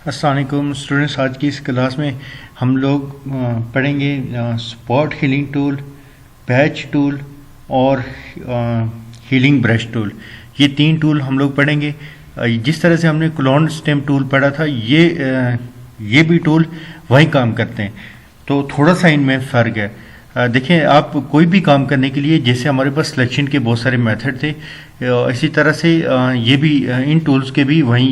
अस्सलाम वालेकुम स्टूडेंट्स। आज की इस क्लास में हम लोग पढ़ेंगे spot healing tool, patch tool और हीलिंग ब्रश टूल। ये तीन टूल हम लोग पढ़ेंगे। जिस तरह से हमने क्लोन स्टेम टूल पढ़ा था, ये भी टूल वही काम करते हैं, तो थोड़ा सा इनमें फ़र्क है। देखें, आप कोई भी काम करने के लिए, जैसे हमारे पास सिलेक्शन के बहुत सारे मेथड थे, इसी तरह से ये भी इन टूल्स के भी वही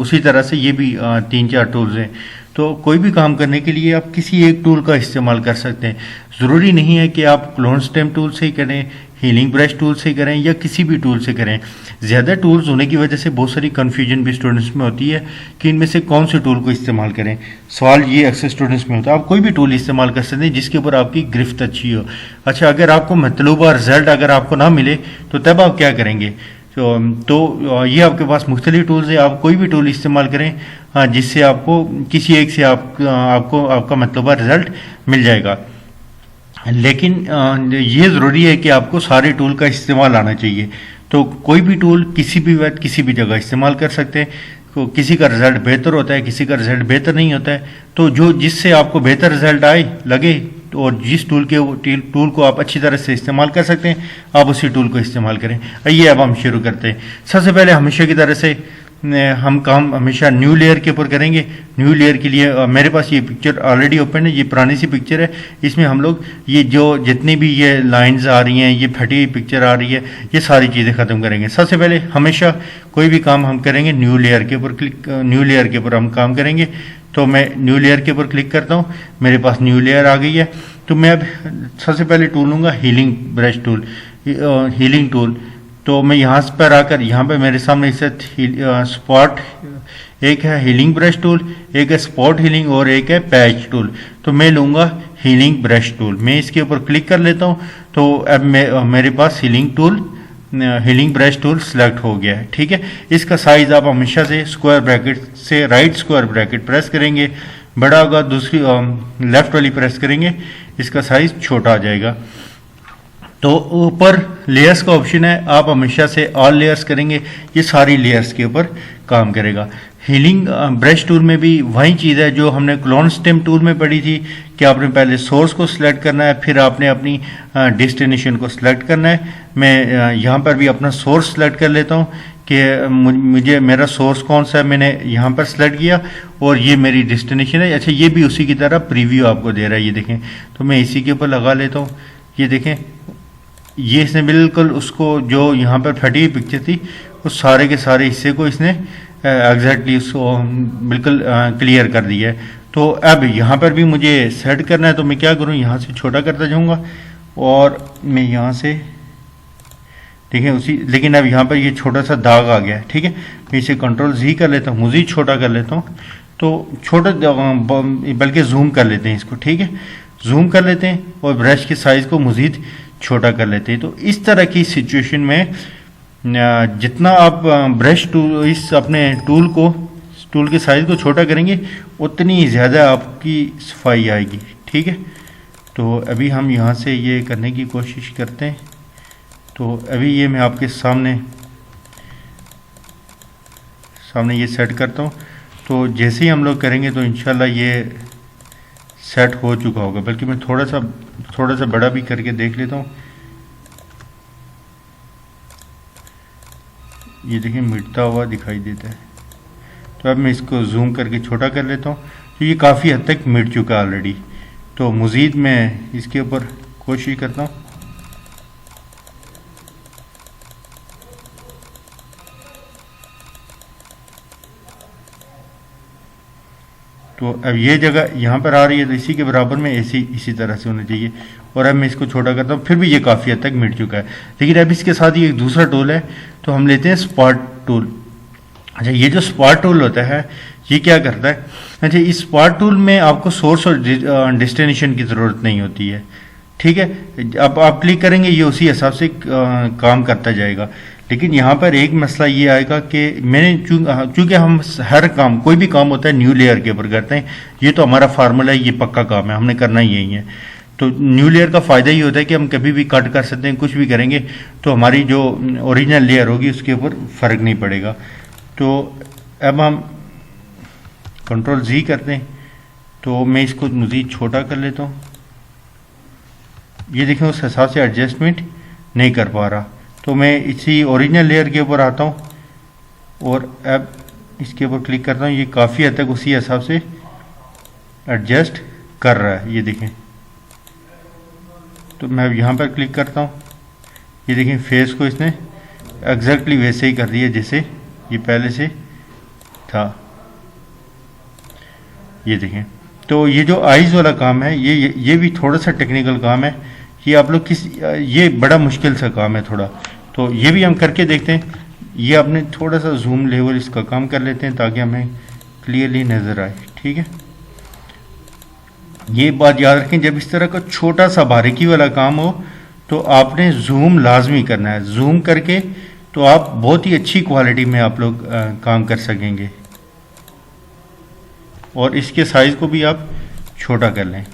उसी तरह से ये भी तीन चार टूल्स हैं। तो कोई भी काम करने के लिए आप किसी एक टूल का इस्तेमाल कर सकते हैं। ज़रूरी नहीं है कि आप क्लोन स्टेम टूल से ही करें, हीलिंग ब्रश टूल से करें या किसी भी टूल से करें। ज़्यादा टूल्स होने की वजह से बहुत सारी कन्फ्यूजन भी स्टूडेंट्स में होती है कि इनमें से कौन से टूल को इस्तेमाल करें। सवाल ये अक्सर स्टूडेंट्स में होता है। आप कोई भी टूल इस्तेमाल कर सकते हैं जिसके ऊपर आपकी गिरफ्त अच्छी हो। अच्छा, अगर आपको मतलूबा रिजल्ट अगर आपको ना मिले तो तब आप क्या करेंगे? तो ये आपके पास मुख्तलिफ टूल्स है। आप कोई भी टूल इस्तेमाल करें जिससे आपको किसी एक से आपको आपका मतलूबा रिजल्ट मिल जाएगा। लेकिन ये ज़रूरी है कि आपको सारे टूल का इस्तेमाल आना चाहिए। तो कोई भी टूल किसी भी वक्त किसी भी जगह इस्तेमाल कर सकते हैं। तो किसी का रिज़ल्ट बेहतर होता है, किसी का रिज़ल्ट बेहतर नहीं होता है। तो जिससे आपको बेहतर रिज़ल्ट लगे और जिस टूल को आप अच्छी तरह से इस्तेमाल कर सकते हैं, आप उसी टूल को इस्तेमाल करें। आइए अब हम शुरू करते हैं। सबसे पहले हमेशा की तरह से हम काम हमेशा न्यू लेयर के ऊपर करेंगे। न्यू लेयर के लिए मेरे पास ये पिक्चर ऑलरेडी ओपन है। ये पुरानी सी पिक्चर है। इसमें हम लोग ये जितनी भी ये लाइंस आ रही हैं, ये फटी हुई पिक्चर आ रही है, ये सारी चीज़ें ख़त्म करेंगे। सबसे पहले हमेशा कोई भी काम हम करेंगे न्यू लेयर के ऊपर न्यू लेयर के ऊपर हम काम करेंगे। तो मैं न्यू लेयर के ऊपर क्लिक करता हूँ, मेरे पास न्यू लेयर आ गई है। तो मैं अब सबसे पहले टूल लूँगा healing brush tool, healing tool. तो मैं यहाँ पर आकर यहाँ पे मेरे सामने इस स्पॉट, एक है हीलिंग ब्रश टूल, एक है स्पॉट हीलिंग और एक है पैच टूल। तो मैं लूँगा हीलिंग ब्रश टूल। मैं इसके ऊपर क्लिक कर लेता हूँ। तो अब मेरे पास हीलिंग ब्रश टूल सिलेक्ट हो गया है। ठीक है। इसका साइज़ आप हमेशा से स्क्वायर ब्रैकेट से राइट स्क्वायर ब्रैकेट प्रेस करेंगे, बड़ा होगा। दूसरी लेफ्ट वाली प्रेस करेंगे, इसका साइज़ छोटा आ जाएगा। तो ऊपर लेयर्स का ऑप्शन है, आप हमेशा से ऑल लेयर्स करेंगे, ये सारी लेयर्स के ऊपर काम करेगा। हीलिंग ब्रश टूल में भी वही चीज़ है जो हमने क्लोन स्टेम टूल में पढ़ी थी कि आपने पहले सोर्स को सिलेक्ट करना है, फिर आपने अपनी डेस्टिनेशन को सिलेक्ट करना है। मैं यहाँ पर भी अपना सोर्स सिलेक्ट कर लेता हूँ कि मेरा सोर्स कौन सा है, मैंने यहाँ पर सिलेक्ट किया और ये मेरी डेस्टिनेशन है। अच्छा, ये भी उसी की तरह प्रीव्यू आपको दे रहा है, ये देखें। तो मैं इसी के ऊपर लगा लेता हूँ। ये देखें, ये इसने बिल्कुल उसको जो यहाँ पर फटी हुई पिक्चर थी उस सारे के सारे हिस्से को इसने एग्जैक्टली उसको बिल्कुल क्लियर कर दिया है। तो अब यहाँ पर भी मुझे सेट करना है। तो मैं क्या करूँ, यहाँ से छोटा करता जाऊँगा और मैं यहाँ से देखें लेकिन अब यहाँ पर ये छोटा सा दाग आ गया है। ठीक है, मैं इसे कंट्रोल Z कर लेता हूँ, मज़ीद छोटा कर लेता हूँ। तो छोटा बल्कि जूम कर लेते हैं इसको। ठीक है, जूम कर लेते हैं और ब्रश के साइज़ को मज़ीद छोटा कर लेते हैं। तो इस तरह की सिचुएशन में जितना आप ब्रश टूल इस अपने टूल के साइज़ को छोटा करेंगे, उतनी ज़्यादा आपकी सफाई आएगी। ठीक है। तो अभी हम यहाँ से ये करने की कोशिश करते हैं। तो अभी ये मैं आपके सामने ये सेट करता हूँ। तो जैसे ही हम लोग करेंगे तो इंशाल्लाह ये सेट हो चुका होगा। बल्कि मैं थोड़ा सा बड़ा भी करके देख लेता हूँ। ये देखिए, मिटता हुआ दिखाई देता है। तो अब मैं इसको जूम करके छोटा कर लेता हूँ। तो ये काफ़ी हद तक मिट चुका है ऑलरेडी। तो मज़ीद मैं इसके ऊपर कोशिश करता हूँ। तो अब ये जगह यहाँ पर आ रही है, तो इसी के बराबर में इसी तरह से होना चाहिए। और अब मैं इसको छोटा करता हूँ, फिर भी ये काफ़ी हद तक मिट चुका है। लेकिन अब इसके साथ ही एक दूसरा टूल है, तो हम लेते हैं स्पॉट टूल। अच्छा, ये जो स्पॉट टूल होता है ये क्या करता है? अच्छा, इस स्पॉट टूल में आपको सोर्स और डेस्टिनेशन की ज़रूरत नहीं होती है। ठीक है, अब आप क्लिक करेंगे, ये उसी हिसाब से काम करता जाएगा। लेकिन यहाँ पर एक मसला ये आएगा कि चूँकि हम हर काम, कोई भी काम होता है न्यू लेयर के ऊपर करते हैं। ये तो हमारा फार्मूला है, ये पक्का काम है, हमने करना ही यही है। तो न्यू लेयर का फ़ायदा ये होता है कि हम कभी भी कट कर सकते हैं, कुछ भी करेंगे तो हमारी जो ओरिजिनल लेयर होगी उसके ऊपर फ़र्क नहीं पड़ेगा। तो अब हम कंट्रोल जी करते हैं तो मैं इसको मज़ीद छोटा कर लेता हूँ। ये देखें उस हिसाब से एडजस्टमेंट नहीं कर पा रहा, तो मैं इसी ओरिजिनल लेयर के ऊपर आता हूँ और अब इसके ऊपर क्लिक करता हूँ। ये काफ़ी हद तक उसी हिसाब से एडजस्ट कर रहा है, ये देखें। तो मैं अब यहाँ पर क्लिक करता हूँ, ये देखें फेस को इसने एग्जैक्टली वैसे ही कर दिया जैसे ये पहले से था, ये देखें। तो ये जो आइज़ वाला काम है ये भी थोड़ा सा टेक्निकल काम है, ये आप लोग ये बड़ा मुश्किल सा काम है थोड़ा, तो ये भी हम करके देखते हैं। ये आपने थोड़ा सा जूम लेवल इसका कम कर लेते हैं ताकि हमें क्लियरली नज़र आए, ठीक है। ये बात याद रखें, जब इस तरह का छोटा सा बारीकी वाला काम हो तो आपने जूम लाजमी करना है। जूम करके तो आप बहुत ही अच्छी क्वालिटी में आप लोग काम कर सकेंगे, और इसके साइज को भी आप छोटा कर लें।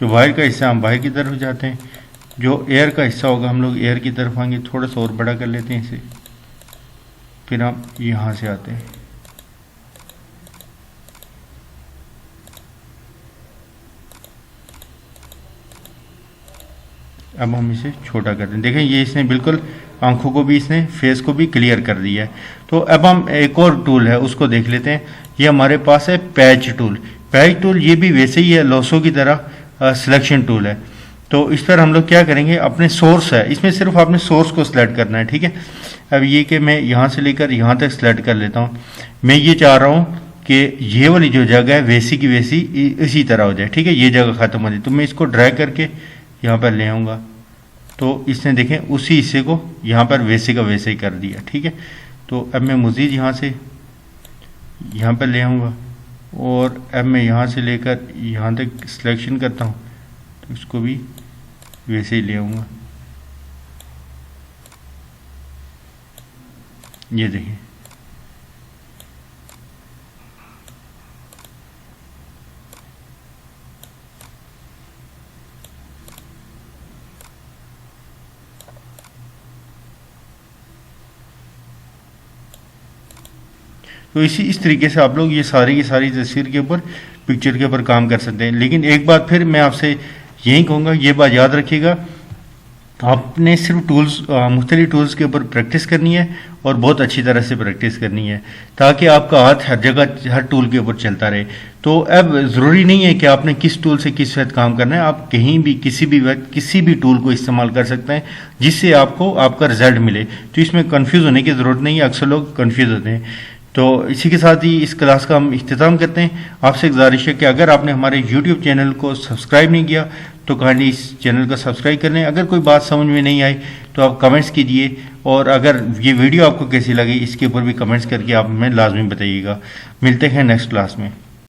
जो बाहर का हिस्सा हम बाहर की तरफ जाते हैं, जो एयर का हिस्सा होगा हम लोग एयर की तरफ आएंगे, थोड़ा सा और बड़ा कर लेते हैं इसे, फिर हम यहाँ से आते हैं। अब हम इसे छोटा कर दें। देखें ये इसने बिल्कुल आंखों को भी, इसने फेस को भी क्लियर कर दिया है। तो अब हम एक और टूल है उसको देख लेते हैं। ये हमारे पास है पैच टूल। पैच टूल ये भी वैसे ही है लॉसो की तरह सिलेक्शन टूल है। तो इस पर हम लोग क्या करेंगे, अपने सोर्स है इसमें सिर्फ आपने सोर्स को सिलेक्ट करना है, ठीक है। अब ये कि मैं यहाँ से लेकर यहाँ तक सिलेक्ट कर लेता हूँ। मैं ये चाह रहा हूँ कि ये वाली जो जगह है वैसी की वैसी इसी तरह हो जाए, ठीक है। ये जगह ख़त्म हो जाए तो मैं इसको ड्रैग करके यहाँ पर ले आऊँगा, तो इसने देखें उसी हिस्से को यहाँ पर वैसे का वैसे ही कर दिया, ठीक है। तो अब मैं मज़ीद यहाँ से यहाँ पर ले आऊँगा और अब मैं यहाँ से लेकर यहाँ तक सिलेक्शन करता हूँ, तो इसको भी वैसे ही ले आऊँगा। ये देखें, तो इस तरीके से आप लोग ये सारी की सारी तस्वीर के ऊपर, पिक्चर के ऊपर काम कर सकते हैं। लेकिन एक बात फिर मैं आपसे यही कहूँगा, ये बात याद रखिएगा, आपने सिर्फ टूल्स मुख्तलिफ टूल्स के ऊपर प्रैक्टिस करनी है और बहुत अच्छी तरह से प्रैक्टिस करनी है ताकि आपका हाथ हर जगह हर टूल के ऊपर चलता रहे। तो अब ज़रूरी नहीं है कि आपने किस टूल से किस वक्त काम करना है, आप कहीं भी किसी भी वक्त किसी भी टूल को इस्तेमाल कर सकते हैं जिससे आपको आपका रिजल्ट मिले। तो इसमें कन्फ्यूज़ होने की ज़रूरत नहीं है, अक्सर लोग कन्फ्यूज़ होते हैं। तो इसी के साथ ही इस क्लास का हम इख्तिताम करते हैं। आपसे गुजारिश है कि अगर आपने हमारे YouTube चैनल को सब्सक्राइब नहीं किया तो काइंडली इस चैनल को सब्सक्राइब कर लें। अगर कोई बात समझ में नहीं आई तो आप कमेंट्स कीजिए, और अगर ये वीडियो आपको कैसी लगी इसके ऊपर भी कमेंट्स करके आप हमें लाजमी बताइएगा। मिलते हैं नेक्स्ट क्लास में।